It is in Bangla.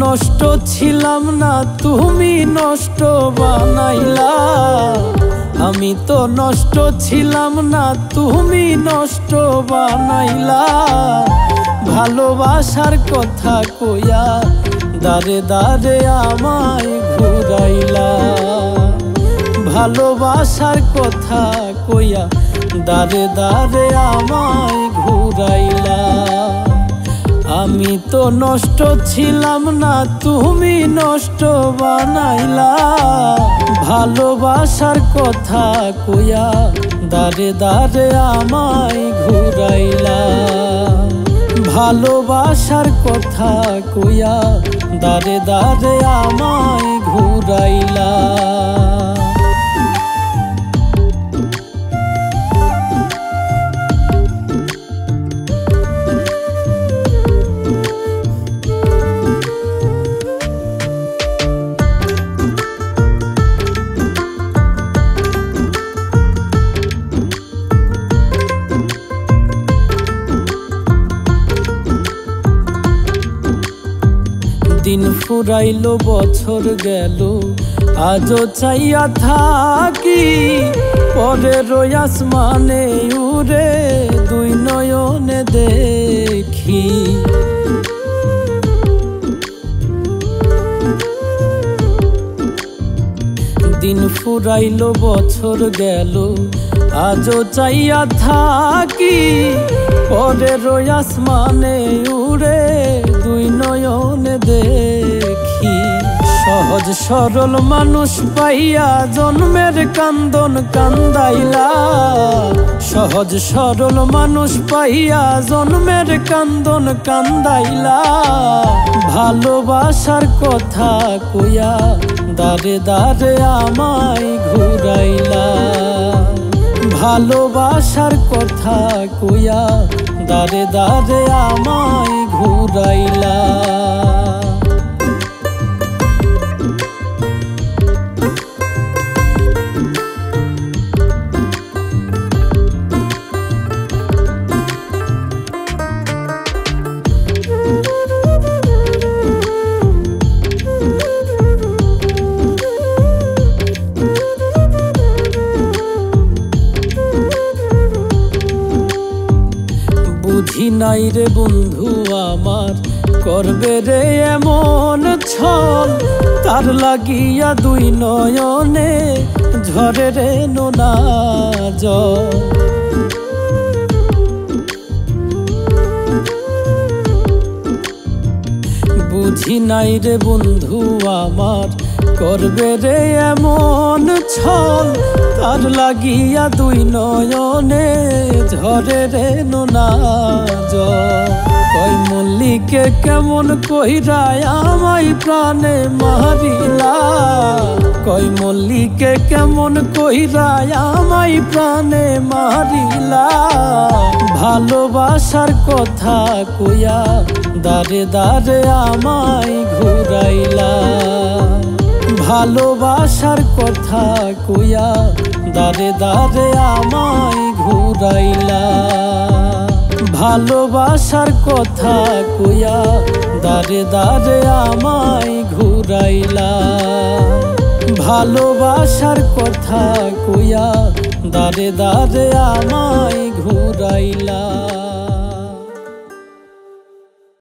নষ্ট ছিলাম না, তুমি নষ্ট বানাইলা। আমি তো নষ্ট ছিলাম না, তুমি নষ্ট বানাইলা। ভালোবাসার কথা কইয়া দারে দারে আমায় ঘুরাইলা। ভালোবাসার কথা কইয়া দারে দারে আমায় ঘুরাইলা। আমি তো নষ্ট ছিলাম না, তুমি নষ্ট বানাইলা। ভালোবাসার কথা কইয়া দারে দারে আমায় ঘুরাইলা। ভালোবাসার কথা কইয়া দারে দারে আমায় ঘুরাইলা। দিন ফুরাইলো বছর গেল, আজও চাইয়া থাকি পরের আসমানে উড়ে দুই নয়নে দেখি। দিন ফুরাইলো বছর গেল, আজও চাইয়া থাকি পরের আসমানে উড়ে দুই নয়নে দেখি। সহজ সরল মানুষ পাইয়া জন্মের কান্দন কান্দাইলা। সহজ সরল মানুষ পাইয়া জন্মের কান্দন কান্দাইলা। ভালোবাসার কথা কইয়া দারে দারে আমায় ঘুরাইলা। ভালোবাসার কথা কইয়া দারে দারে আমায় ঘুরাইলা। বুঝি নাই রে বন্ধু আমার করবে রে এমন ছল। তার লাগিয়া দুই নয়নে ঝরে রে নোনা জল। বুঝি নাই রে বন্ধু আমার করবে রে এমন ছল। তার লাগিয়া দুই নয়নে ঝরে রে নোনা জল। কই মল্লিকে কেমন কইরা আমায় প্রাণে মারিলা। কই মল্লিকে কেমন কইরা আমায় প্রাণে মারিলা। ভালোবাসার কথা কইয়া দারে দারে আমায় ঘুরাইলা। ভালোবাসার কথা কইয়া দারে দারে আমায় ঘুরাইলা। ভালোবাসার কথা কইয়া দারে দারে আমায় ঘুরাইলা। ভালোবাসার কথা কইয়া দারে দারে আমায় ঘুরাইলা।